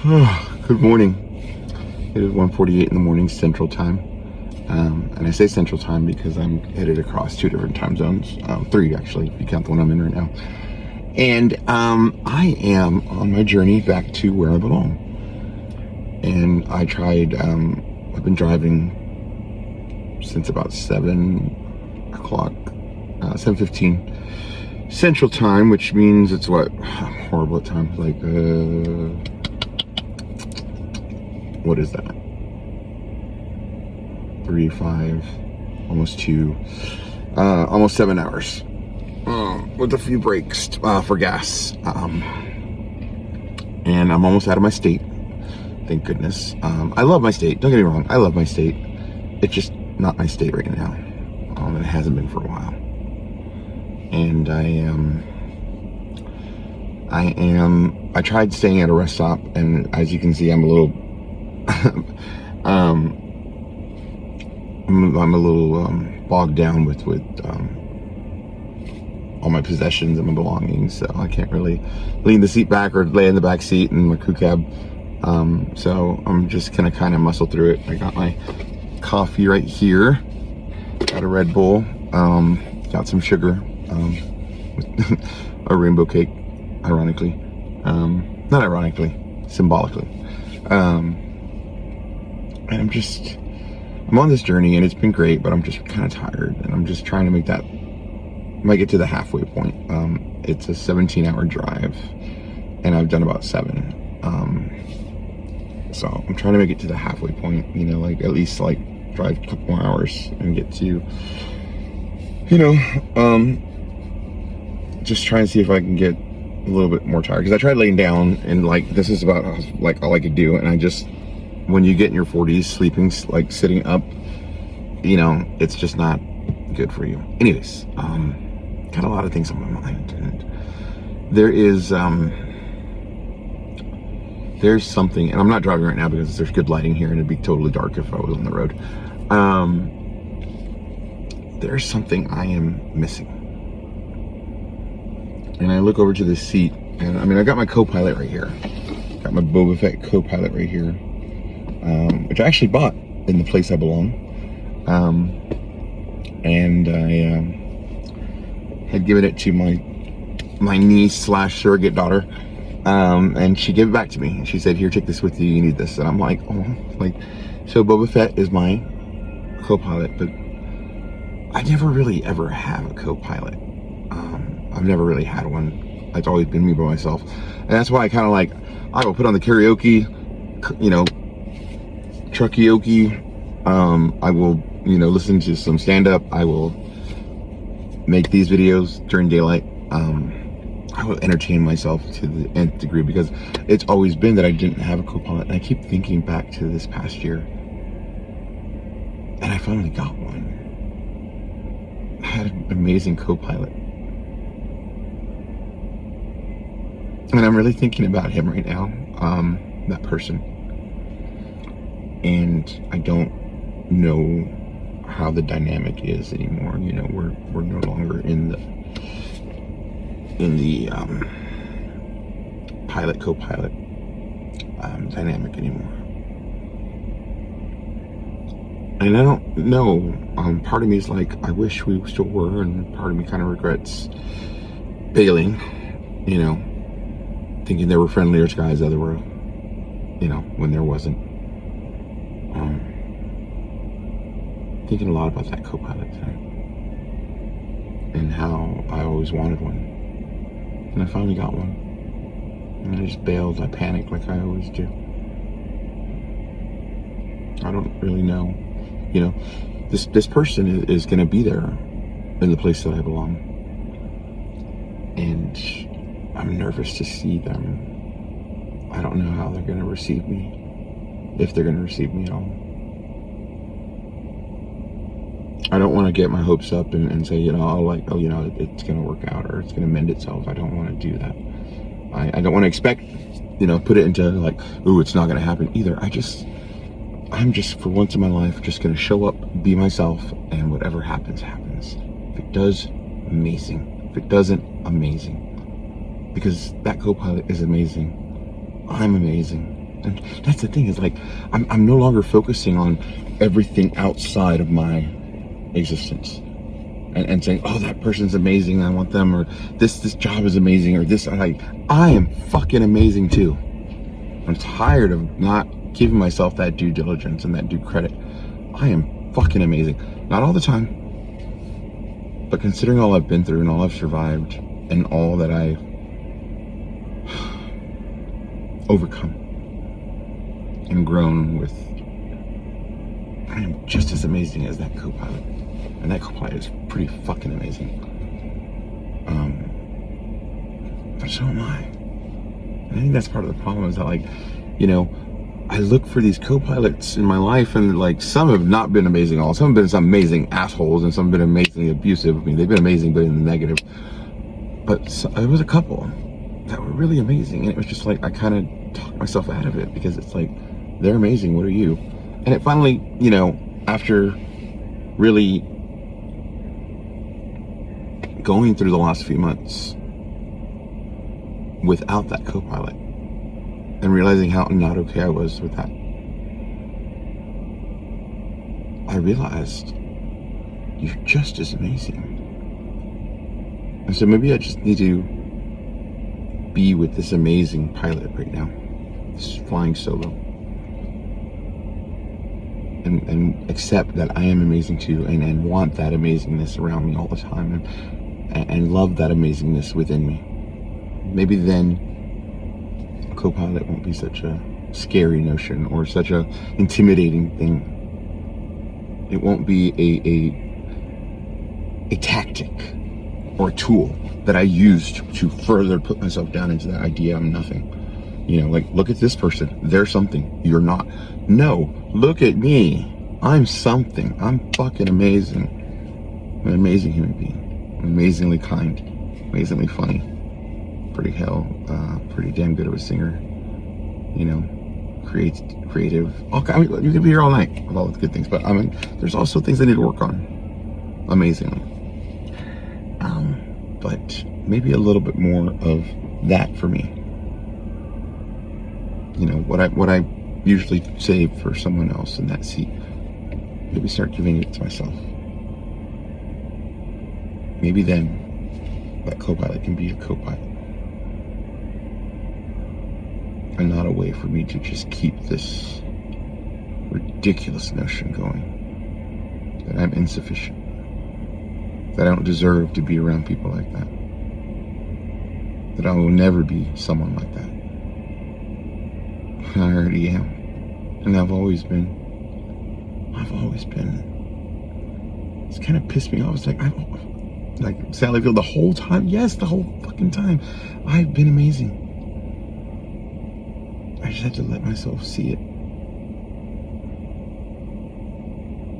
Good morning. It is 1:48 in the morning Central Time. And I say Central Time because I'm headed across two different time zones. Three, actually, if you count the one I'm in right now. And I am on my journey back to where I belong. And I tried, I've been driving since about 7 o'clock, 7:15 Central Time, which means it's what? Horrible at times. Like, what is that? 3, 5, almost 2, almost 7 hours. With a few breaks for gas. And I'm almost out of my state. Thank goodness. I love my state. Don't get me wrong. I love my state. It's just not my state right now. It hasn't been for a while. And I tried staying at a rest stop, and as you can see, I'm a little, I'm a little bogged down with all my possessions and my belongings, so I can't really lean the seat back or lay in the back seat in my crew cab. So I'm just gonna kind of muscle through it. I got my coffee right here, got a Red Bull, got some sugar, a rainbow cake, ironically, not ironically, symbolically, and I'm on this journey, and it's been great, but I'm just kind of tired, and I'm just trying to make get to the halfway point. It's a 17-hour drive, and I've done about 7. So I'm trying to make it to the halfway point, like at least like drive a couple more hours and get to, just trying to see if I can get a little bit more tired. Because I tried laying down, and like this is about like all I could do, and when you get in your 40s, sleeping, like sitting up, it's just not good for you. Anyways, got a lot of things on my mind, and there's something, and I'm not driving right now because there's good lighting here, and it'd be totally dark if I was on the road. There's something I am missing. And I look over to this seat, and I got my co-pilot right here. Got my Boba Fett co-pilot right here, which I actually bought in the place I belong. And I had given it to my niece/surrogate daughter, and she gave it back to me. She said, "Here, take this with you. You need this." And I'm like, "Oh, so Boba Fett is my co-pilot, but I never really ever have a co-pilot. I've never really had one. It's always been me by myself, and that's why I kind of I will put on the karaoke, truckioke. I will, listen to some stand-up. I will make these videos during daylight. I will entertain myself to the nth degree, because it's always been that I didn't have a co-pilot. And I keep thinking back to this past year, and I finally got one. I had an amazing co-pilot. And I'm really thinking about him right now, that person. And I don't know how the dynamic is anymore. We're no longer in the pilot co-pilot dynamic anymore. And I don't know. Part of me is like, I wish we still were, and part of me kind of regrets bailing. Thinking there were friendlier skies out of the world. When there wasn't. Thinking a lot about that co-pilot thing, and how I always wanted one, and I finally got one, and I just bailed. I panicked like I always do. I don't really know, this person is going to be there in the place that I belong, and I'm nervous to see them. I don't know how they're going to receive me, if they're going to receive me at all. I don't want to get my hopes up and say, it's going to work out, or it's going to mend itself. I don't want to do that. I don't want to expect, put it into it's not going to happen either. I'm just, for once in my life, just going to show up, be myself, and whatever happens, happens. If it does, amazing. If it doesn't, amazing. Because that co-pilot is amazing. I'm amazing. And that's the thing, is like, I'm no longer focusing on everything outside of my existence. And saying, oh, that person's amazing, I want them, or this job is amazing, or this, like, I am fucking amazing too. I'm tired of not giving myself that due diligence and that due credit. I am fucking amazing. Not all the time, but considering all I've been through and all I've survived and all that I've overcome and grown with, I am just as amazing as that co-pilot. And that co-pilot is pretty fucking amazing. But so am I. And I think that's part of the problem, is that, like, you know, I look for these co-pilots in my life, and like, some have not been amazing at all. Some have been some amazing assholes, and some have been amazingly abusive. I mean, they've been amazing, but in the negative. But there was a couple that were really amazing, and it was just like, I kind of talked myself out of it, because it's like, they're amazing, what are you? And it finally, you know, after really going through the last few months without that co-pilot, and realizing how not okay I was with that, I realized you're just as amazing. And so maybe I just need to be with this amazing pilot right now, this flying solo, and accept that I am amazing too, and want that amazingness around me all the time, and love that amazingness within me. Maybe then a co-pilot won't be such a scary notion, or such a intimidating thing. It won't be a tactic or a tool that I used to further put myself down into that idea I'm nothing. You know, like, look at this person, they're something, you're not. No, look at me, I'm something, I'm fucking amazing. I'm an amazing human being, amazingly kind, amazingly funny, pretty damn good of a singer, you know, creative, all kind. I mean, you could be here all night with all the good things, but I mean, there's also things I need to work on, amazingly. But maybe a little bit more of that for me. You know, what I usually save for someone else in that seat, maybe start giving it to myself. Maybe then that co-pilot can be a co-pilot, and not a way for me to just keep this ridiculous notion going that I'm insufficient, that I don't deserve to be around people like that, that I will never be someone like that. I already am, and I've always been. It's kind of pissed me off. It's like, like Sally Field, the whole time. Yes, the whole fucking time. I've been amazing. I just had to let myself see it,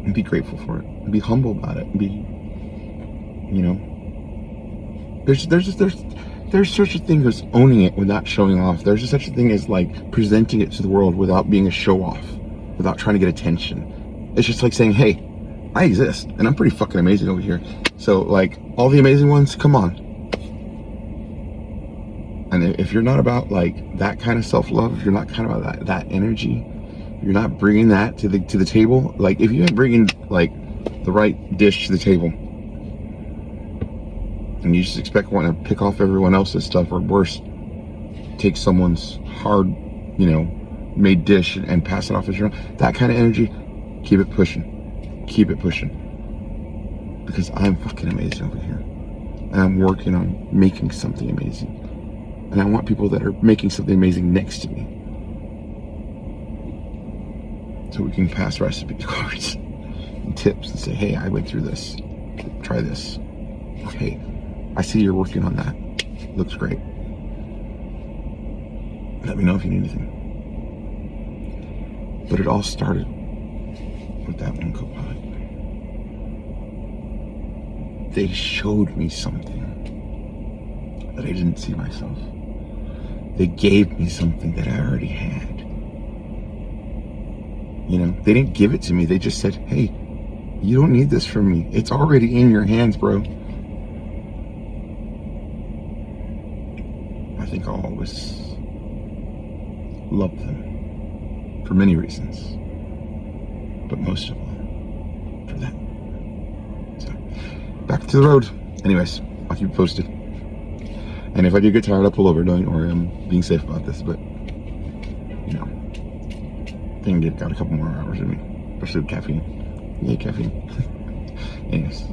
and be grateful for it, and be humble about it, and be, you know, there's such a thing as owning it without showing off. There's such a thing as like presenting it to the world without being a show off, without trying to get attention. It's just like saying, hey, I exist, and I'm pretty fucking amazing over here. So like, all the amazing ones, come on. And if you're not about like that kind of self-love, if you're not kind of about that energy, you're not bringing that to the table. Like, if you ain't bringing like the right dish to the table, and you just expect wanting to pick off everyone else's stuff, or worse, take someone's hard, you know, made dish and pass it off as your own, that kind of energy, keep it pushing, because I'm fucking amazing over here, and I'm working on making something amazing, and I want people that are making something amazing next to me, so we can pass recipe cards and tips and say, hey, I went through this, try this, hey, I see you're working on that. Looks great. Let me know if you need anything. But it all started with that one co-pilot. They showed me something that I didn't see myself. They gave me something that I already had. You know, they didn't give it to me. They just said, hey, you don't need this from me. It's already in your hands, bro. I think I'll always love them. for many reasons, but most of all for that. So back to the road. Anyways, I'll keep you posted. And if I do get tired, I'll pull over. Don't worry, I'm being safe about this, but you know, got a couple more hours in me, especially with caffeine. Yay, caffeine. Anyways,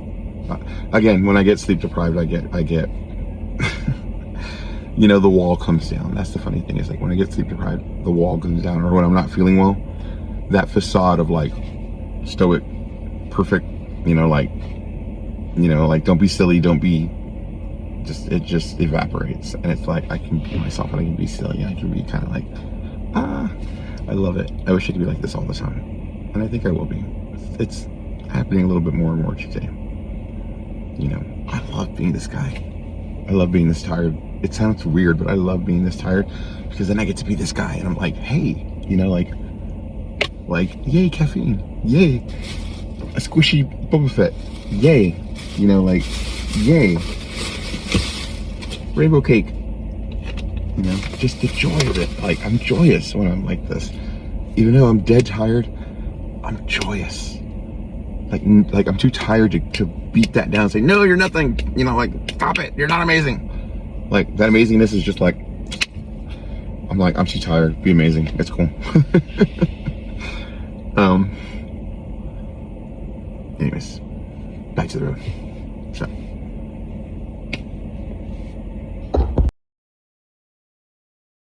again, when I get sleep deprived, I get you know, the wall comes down. That's the funny thing, is like when I get sleep deprived, the wall comes down. Or when I'm not feeling well, that facade of like stoic, perfect, like don't be silly, don't be, it just evaporates. And it's like I can be myself and I can be silly. I can be kind of like, I love it. I wish I could be like this all the time, and I think I will be. It's happening a little bit more and more each day. I love being this guy. I love being this tired. It sounds weird, but I love being this tired because then I get to be this guy, and I'm like, hey, like yay, caffeine, yay, a squishy Boba Fett, yay, yay, rainbow cake. Just the joy of it. Like, I'm joyous when I'm like this. Even though I'm dead tired, I'm joyous. Like I'm too tired to beat that down and say, no, you're nothing. Stop it. You're not amazing. Like, that amazingness is just like, I'm too tired. Be amazing. It's cool. Anyways, back to the road.